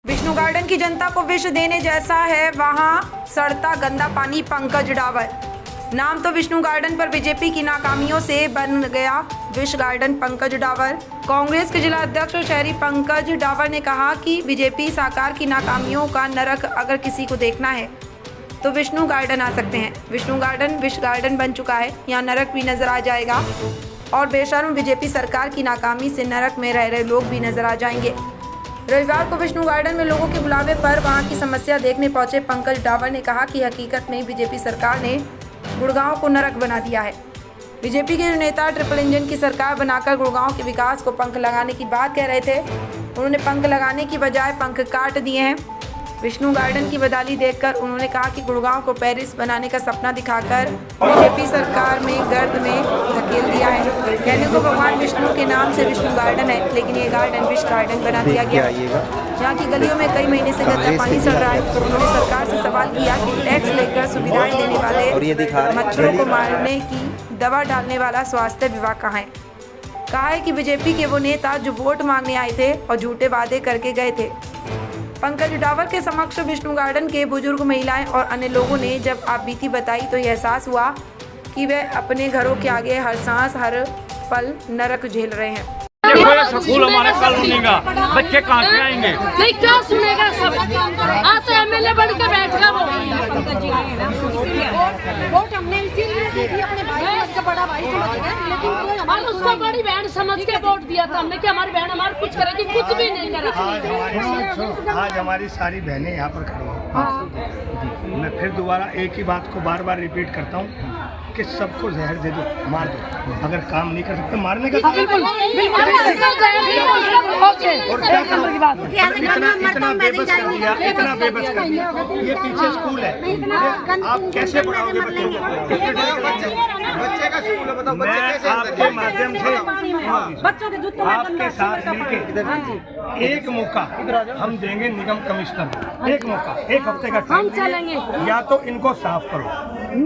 Vishnu garden की जनता को विष देने जैसा है वहां सड़ता गंदा पानी। पंकज डावर नाम तो विष्णु गार्डन पर बीजेपी की नाकामियों से बन गया विष गार्डन। पंकज डावर कांग्रेस के जिला अध्यक्ष और शहरी पंकज डावर ने कहा कि बीजेपी सरकार की नाकामियों का नरक अगर किसी को देखना है तो विष्णु गार्डन आ सकते हैं। विष्णु गार्डन विष गार्डन बन चुका है, यहाँ नरक भी नजर आ जाएगा और बेशर्म बीजेपी सरकार की नाकामी से नरक में रह रहे लोग भी नजर आ जाएंगे। रविवार को विष्णु गार्डन में लोगों के बुलावे पर वहां की समस्या देखने पहुंचे पंकज डावर ने कहा कि हकीकत में बीजेपी सरकार ने गुड़गांव को नरक बना दिया है। बीजेपी के नेता ट्रिपल इंजन की सरकार बनाकर गुड़गांव के विकास को पंख लगाने की बात कह रहे थे। उन्होंने पंख लगाने की बजाय पंख काट दिए हैं। विष्णु गार्डन की बदहाली देखकर उन्होंने कहा कि गुड़गांव को पेरिस बनाने का सपना दिखाकर बीजेपी सरकार में गर्द में धकेल दिया है। कहने को भगवान विष्णु के नाम से विष्णु गार्डन है, लेकिन ये गार्डन विष गार्डन बना दिया गया है। यहाँ की गलियों में कई महीने से गंदा पानी सड़ रहा है। उन्होंने सरकार से सवाल किया कि टैक्स लेकर सुविधाएं देने वाले मच्छरों को मारने की दवा डालने वाला स्वास्थ्य विभाग कहाँ है। कहा है कि बीजेपी के वो नेता जो वोट मांगने आए थे और झूठे वादे करके गए थे। पंकज डावर के समक्ष विष्णु गार्डन के बुजुर्ग, महिलाएं और अन्य लोगों ने जब आप बीती बताई तो यह एहसास हुआ कि वे अपने घरों के आगे हर सांस हर पल नरक झेल रहे हैं। स्कूल हमारे कॉलोनी का बच्चे कहाँ से आएंगे? नहीं क्या सुनेगा सब। आज तो एमएलए बन के बैठेगा वो। वोट हमने इसीलिए दी, अपने भाई से बड़ा भाई समझ गए, हम उसको बड़ी बहन समझ के वोट दिया था हमने कि हमारी बहन हमारे कुछ करेगी, कुछ भी नहीं करा। आज हमारी सारी बहनें यहाँ पर खड़ी हैं। मैं फिर दोबारा एक ही बात को बार बार रिपीट करता हूँ कि सबको जहर दे दो, मार दो। अगर काम नहीं कर सकते मारने का इतना बेबस कर दिया, इतना बेबस कर दिया। ये पीछे स्कूल है, आप कैसे पढ़ाओगे बच्चे का स्कूल है? बताओ मैं आपके माध्यम से आपके साथ मिलके एक मौका हम देंगे निगम कमिश्नर को, एक मौका, एक हफ्ते का हम चलेंगे। या तो इनको साफ करो,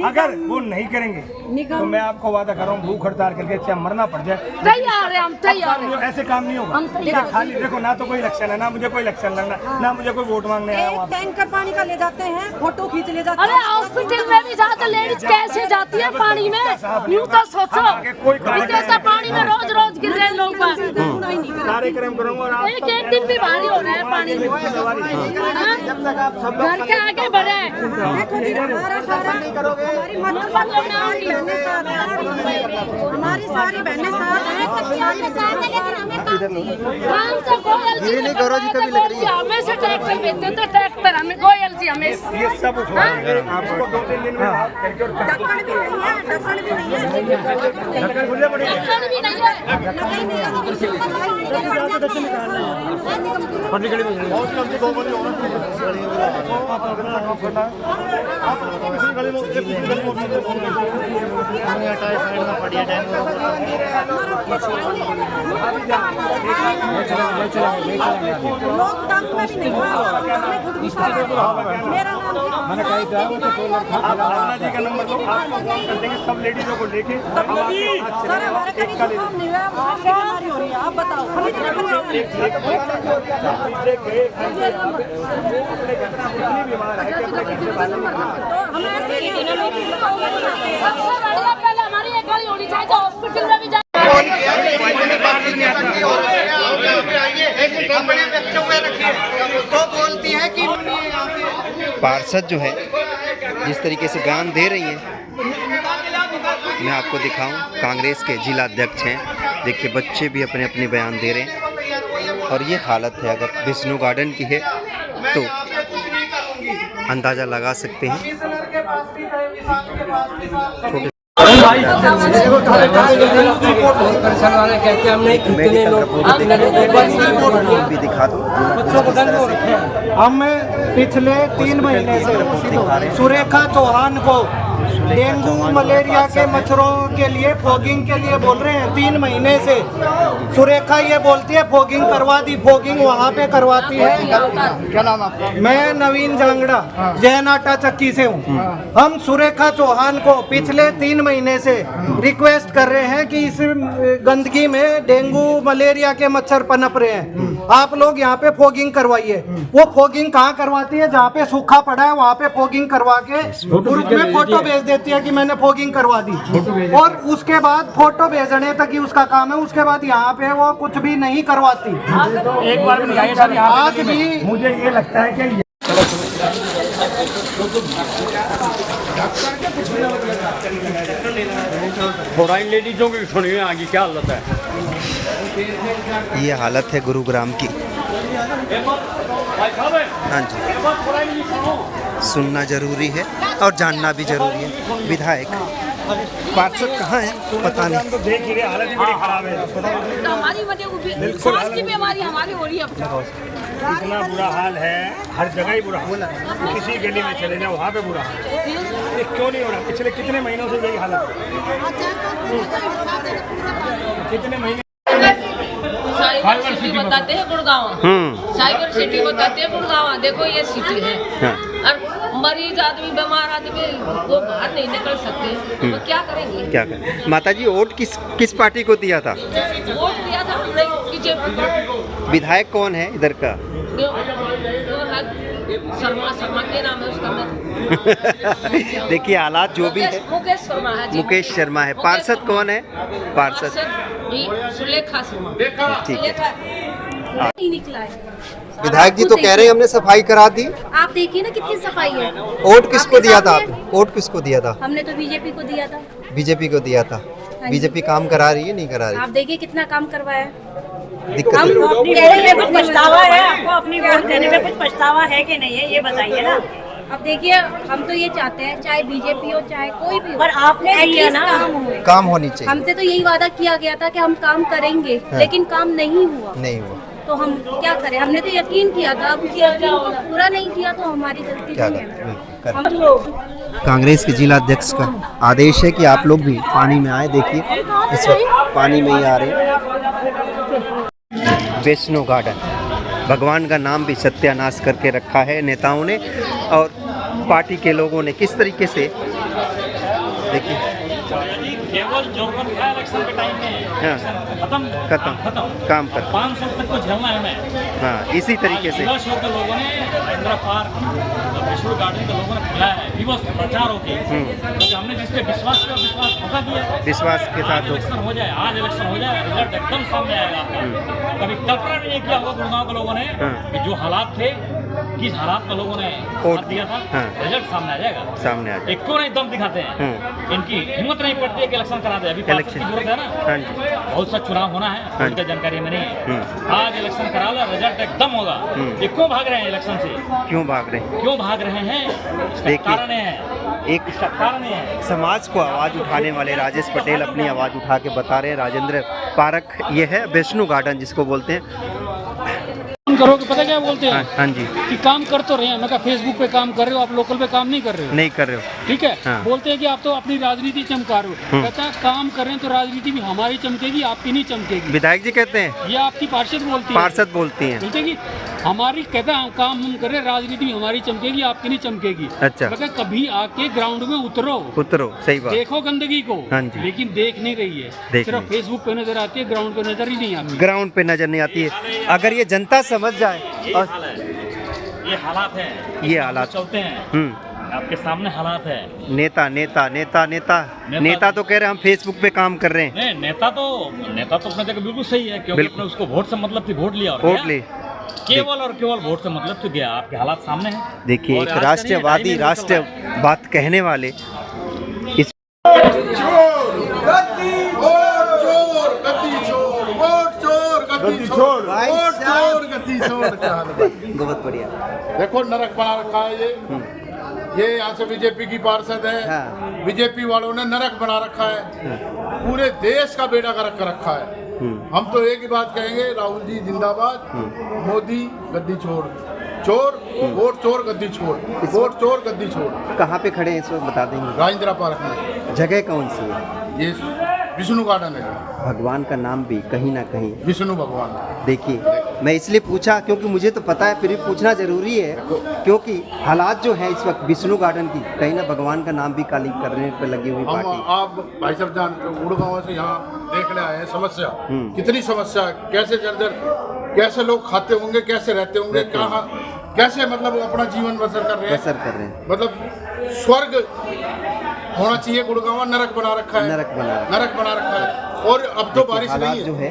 अगर वो नहीं करेंगे तो मैं आपको वादा कर रहा हूँ भूख हड़ताल करके चाहे मरना पड़ जाए तैयार है, हम तैयार हैं। ऐसे काम नहीं होगा। खाली देखो ना तो कोई इलेक्शन है, ना मुझे कोई इलेक्शन लड़ना, ना मुझे कोई वोट मांगने आया। टैंकर पानी का ले जाते हैं, फोटो खींच ले जाते हैं। अरे हॉस्पिटल में भी जाकर लेडीज कैसे जाती है पानी में, यूँ तो सोचो। जैसा पानी में रोज रोज गिर रहे लोग, कार्यक्रम करूँगा एक दिन भी भारी हो रहा है पानी में। घर के आगे बढ़े हमारी सारी बहनें साथ हैं, काम तो कोयल जी ने हमें से ट्रैक्टर भेजते तो ट्रैक्टर हमें कोयल जी हमें ये सब आपको 2-3 दिन में ढक्कन भी नहीं है, ढक्कन भी नहीं है, ढक्कन खुले पड़े हैं। ढक्कन भी नहीं लोग तंग में भी नहीं मेरा भावना जी का नंबर दो, आपको कॉल कर देंगे सब लेडीजों को लेके। सर हमारे कभी जुकाम नहीं हुआ, बीमारी हो रही है, आप बताओ। हम इतने हम ऐसे सबसे बढ़िया पहले हमारी एक गाड़ी होनी चाहिए जो हॉस्पिटल में भी जाए। पार्षद जो है जिस तरीके से बयान दे रही हैं, मैं आपको दिखाऊं, कांग्रेस के जिला अध्यक्ष हैं। देखिए बच्चे भी अपने अपने बयान दे रहे हैं और ये हालत है। अगर विष्णु गार्डन की है तो अंदाज़ा लगा सकते हैं। छोटे भी दिखा दो। हम पिछले 3 महीने से सुरेखा चौहान को डेंगू मलेरिया के मच्छरों के लिए फॉगिंग के लिए बोल रहे हैं 3 महीने से। सुरेखा ये बोलती है फॉगिंग करवा दी, फॉगिंग वहाँ पे करवाती है। क्या नाम आपका? मैं नवीन जांगड़ा जैन आटा चक्की से हूँ। हम सुरेखा चौहान को पिछले 3 महीने से रिक्वेस्ट कर रहे हैं कि इस गंदगी में डेंगू मलेरिया के मच्छर पनप रहे हैं, आप लोग यहाँ पे फॉगिंग करवाइए। वो फॉगिंग कहाँ करवाती है? जहाँ पे सूखा पड़ा है वहाँ पे फॉगिंग करवा के ग्रुप में फोटो भेज देती है कि मैंने फॉगिंग करवा दी, और उसके बाद फोटो भेजने तक ही उसका काम है। उसके बाद यहाँ पे वो कुछ भी नहीं करवाती। एक बार भी नहीं सर, आज भी मुझे ये लगता है कि फॉरेन लेडीजों की सुनिए आगे क्या हालत है। ये हालत है गुरुग्राम की। हाँ जी, सुनना जरूरी है और जानना भी जरूरी है। विधायक पार्षद कहाँ है पता नहीं। तो देख ही रहे, हालत ही बड़ी खराब है। हमारी सांस की बीमारी हमारी हो रही है। इतना बुरा हाल है, हर जगह ही बुरा हाल है। किसी गली में चले जाओ वहाँ पे बुरा हाल है। ये क्यों नहीं हो रहा? पिछले कितने महीनों से यही हालत है। कितने महीने साइबर सिटी बताते हैं गुड़गांव, साइबर सिटी बताते हैं गुड़गांव। देखो ये सिटी है। हाँ। और मरीज आदमी, बीमार आदमी वो बाहर नहीं निकल सकते, तो क्या करेंगे? क्या करें? माता जी वोट किस पार्टी को दिया था? वोट दिया था हमने बीजेपी को। विधायक कौन है इधर का? शर्मा के नाम है उसका। देखिए हालात जो भी है। मुकेश शर्मा है जी। मुकेश शर्मा है। पार्षद कौन है? पार्षद सुलेखा शर्मा। ठीक है। नहीं निकला है। विधायक जी तो कह रहे हैं हमने सफाई करा दी। आप देखिए ना कितनी सफाई है। वोट किसको दिया था आपने? वोट किसको दिया था? हमने तो बीजेपी को दिया था। बीजेपी को दिया था। बीजेपी काम करा रही है नहीं करा आप रही? देखिए कितना काम करवाया। दिक्कत हम है। अपनी देने में कुछ पछतावा है? आपको अपनी वोट देने में कुछ पछतावा है कि नहीं है, ये बताइए ना। अब देखिए हम तो ये चाहते हैं चाहे बीजेपी हो चाहे कोई भी हो, पर आपने दिया ना, काम हुए। काम होनी चाहिए। हमसे तो यही वादा किया गया था कि हम काम करेंगे, हाँ। लेकिन काम नहीं हुआ। नहीं हुआ तो हम क्या करें? हमने तो यकीन किया था, अब उस यकीन को पूरा नहीं किया तो हमारी गलती क्या नहीं है। करें? हम लोग कांग्रेस के जिला अध्यक्ष का आदेश है कि आप लोग भी पानी में आए। देखिए इस वक्त पानी में ही आ रहे हैं। वैष्णो गार्डन, भगवान का नाम भी सत्यानाश करके रखा है नेताओं ने और पार्टी के लोगों ने। किस तरीके से देखिए केवल जोगन का इलेक्शन के टाइम में हाँ। खत्म काम खत्म। 500 तक को झेलना है हमें। हाँ इसी तरीके से दिवस के लोगों ने इंदिरा पार्क, वैष्णो गार्डन के लोगों ने बुलाया है दिवस प्रचार होके, तो हमने जिस पे विश्वास का विश्वास धोखा दिया। विश्वास के साथ इलेक्शन हो जाए, आज इलेक्शन हो जाए, रिजल्ट एकदम सामने आएगा आपका। कभी कल्पना भी नहीं किया होगा गुड़गांव के लोगों ने कि जो हालात थे, किस हालात में लोगों ने साथ दिया था, रिजल्ट सामने आ जाएगा। सामने आ जाए। क्यों नहीं दम दिखाते हैं? इनकी हिम्मत नहीं पड़ती है कि इलेक्शन करा दे। अभी इलेक्शन की जरूरत है ना। हाँ जी। बहुत सा चुनाव होना है, उनकी जानकारी में नहीं है। आज इलेक्शन करा लो, रिजल्ट एकदम होगा। ये क्यों भाग रहे हैं इलेक्शन से? क्यों भाग रहे हैं? क्यों भाग रहे हैं? इसका देखिए, कारण है, एक इसका कारण है समाज को आवाज़ उठाने वाले राजेश पटेल अपनी आवाज़ उठा के बता रहे हैं। राजेंद्र पार्क ये है, वैष्णो गार्डन जिसको बोलते हैं। करोगे पता क्या बोलते हैं? हाँ जी। कि काम कर तो रहे हैं। मैं कहा फेसबुक पे काम कर रहे हो, आप लोकल पे काम नहीं कर रहे हो। नहीं कर रहे हो। ठीक है। हाँ। बोलते हैं कि आप तो अपनी राजनीति चमका रहे हो। कहता है काम कर रहे हैं तो राजनीति भी हमारी चमकेगी, आपकी नहीं चमकेगी। विधायक जी कहते हैं, ये आपकी पार्षद बोलती है। पार्षद बोलती हैं। बोलते हैं कि हमारी, कहता है काम हम कर रहे हैं, राजनीति भी हमारी चमकेगी, आपकी नहीं चमकेगी। अच्छा। मैं कहा कभी आके ग्राउंड में उतरो, सही बात। देखो गंदगी को। हाँ जी। लेकिन देख नहीं रही है, सिर्फ फेसबुक पे नजर आती है, ग्राउंड पे नजर ही नहीं आती। ग्राउंड पे नजर नहीं आती है। अगर ये जनता समझ जाए और ये हालात है, ये हालात चलते हैं आपके सामने हालात है। नेता नेता नेता नेता नेता तो कह रहे हैं हम फेसबुक पे काम कर रहे हैं। नहीं, नेता तो अपने जगह बिल्कुल सही है, क्योंकि अपने उसको वोट से मतलब थी, वोट लिया और वोट ले केवल और केवल वोट से मतलब तो गया। आपके हालात सामने हैं। देखिए और एक आज राष्ट्रवादी राष्ट्र बात कहने वाले इस बहुत बढ़िया। देखो नरक बना रखा है ये यहाँ से बीजेपी की पार्षद है। हाँ। बीजेपी वालों ने नरक बना रखा है। पूरे देश का बेड़ा गर्क कर रखा है। हम तो एक ही बात कहेंगे, राहुल जी जिंदाबाद, मोदी गद्दी छोड़। चोर वोट चोर गद्दी छोड़, वोट चोर गद्दी छोड़। कहाँ पे खड़े हैं इस वक्त बता देंगे? राजेंद्रा पार्क में। जगह कौन सी है? ये विष्णु गार्डन है। भगवान का नाम भी कहीं ना कहीं विष्णु भगवान। देखिए, मैं इसलिए पूछा क्योंकि मुझे तो पता है, फिर भी पूछना जरूरी है क्योंकि हालात जो है इस वक्त विष्णु गार्डन की, कहीं ना भगवान का नाम भी काली करने पर लगी हुई हम पार्टी। आप भाई साहब जानते हो, गुड़गांव से यहाँ देखने आए हैं समस्या, कितनी समस्या है, कैसे जर्जर, कैसे लोग खाते होंगे, कैसे रहते होंगे, कहाँ कैसे मतलब अपना जीवन बसर कर रहे हैं, मतलब स्वर्ग होना चाहिए, गुड़गांव नरक बना रखा है, नरक बना रखा है। और अब तो बारिश नहीं है जो है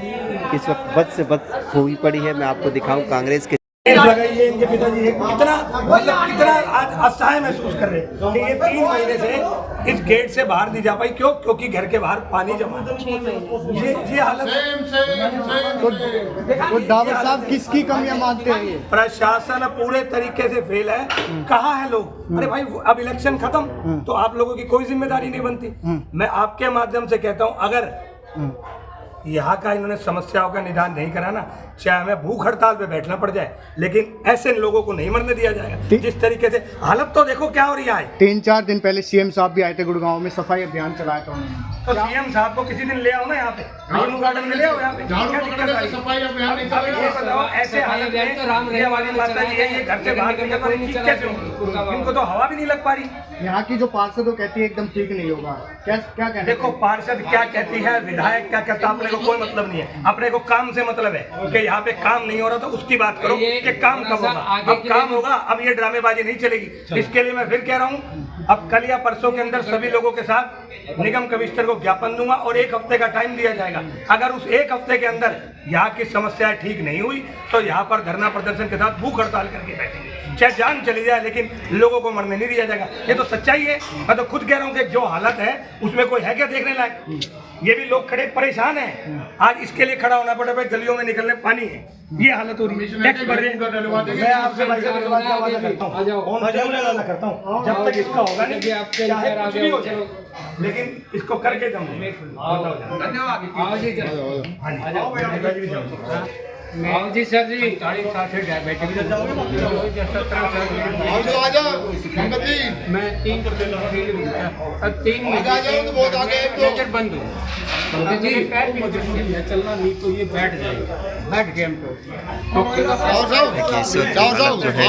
इस वक्त बद से बद हुई पड़ी है। मैं आपको दिखाऊं कांग्रेस के लगाइए, इनके पिताजी कितना मतलब कितना आज असहाय महसूस कर रहे हैं कि ये 3 महीने से इस गेट से बाहर नहीं जा पाई। क्यों? क्योंकि घर के बाहर पानी जमा है। ये हालत। तो डावर साहब किसकी कमियां मानते हैं ये? प्रशासन पूरे तरीके से फेल है। कहाँ है लोग? अरे भाई अब इलेक्शन खत्म तो आप लोगों की कोई जिम्मेदारी नहीं बनती। मैं आपके माध्यम से कहता हूँ, अगर यहाँ का इन्होंने समस्याओं का निदान नहीं करा ना, चाहे हमें भूख हड़ताल पे बैठना पड़ जाए, लेकिन ऐसे लोगों को नहीं मरने दिया जाएगा। जिस तरीके से हालत तो देखो क्या हो रही है। 3-4 दिन पहले सीएम साहब भी आए थे गुड़गांव में, सफाई अभियान चलाया था उन्होंने। तो सीएम साहब को किसी दिन ले आओ ना यहाँ पे, विष्णु गार्डन में ले आओ यहाँ पे। क्या दिक्कत आ रही है? ये बताओ, ऐसे हालत में ये हमारी माता जी है, ये घर से बाहर निकल कर ठीक कैसे होंगी? इनको तो हवा भी नहीं लग पा रही। यहाँ की जो पार्षद वो कहती है एकदम ठीक नहीं होगा, क्या कहते? देखो पार्षद क्या कहती है, विधायक क्या कहता है, अपने को कोई मतलब नहीं है। अपने को काम से मतलब है कि यहाँ पे काम नहीं हो रहा तो उसकी बात करो कि काम कब होगा। अब काम होगा, अब ये ड्रामेबाजी नहीं चलेगी। इसके लिए मैं फिर कह रहा हूँ, अब कल या परसों के अंदर सभी लोगों के साथ निगम कमिश्नर को ज्ञापन दूंगा और 1 हफ्ते का टाइम दिया जाएगा। अगर उस 1 हफ्ते के अंदर यहाँ की समस्याएं ठीक नहीं हुई तो यहाँ पर धरना प्रदर्शन के साथ भूख हड़ताल करके बैठेंगे, चाहे जान चली जाए, लेकिन लोगों को मरने नहीं दिया जाएगा। ये तो सच्चाई है। मैं तो खुद कह रहा हूँ कि जो हालत है उसमें कोई है क्या देखने लायक? ये भी लोग खड़े परेशान हैं। आज इसके लिए खड़ा होना पड़े, भाई गलियों में निकलने पानी है, ये हालत हो रही है। टैक्स बढ़ रहे हैं। मैं आपसे भाई साहब वादा करता हूँ, जब तक इसका होगा नहीं, चाहे कुछ भी हो जाए, लेकिन इसको करके दम। धन्यवाद। जी सर जी, 40 साल से डायबिटिक मैं 3 बंद हूँ जी, चलना नहीं तो ये बैठ जाएगा, बैठ गए हम तो। देखिए इस वक्त हालत जो है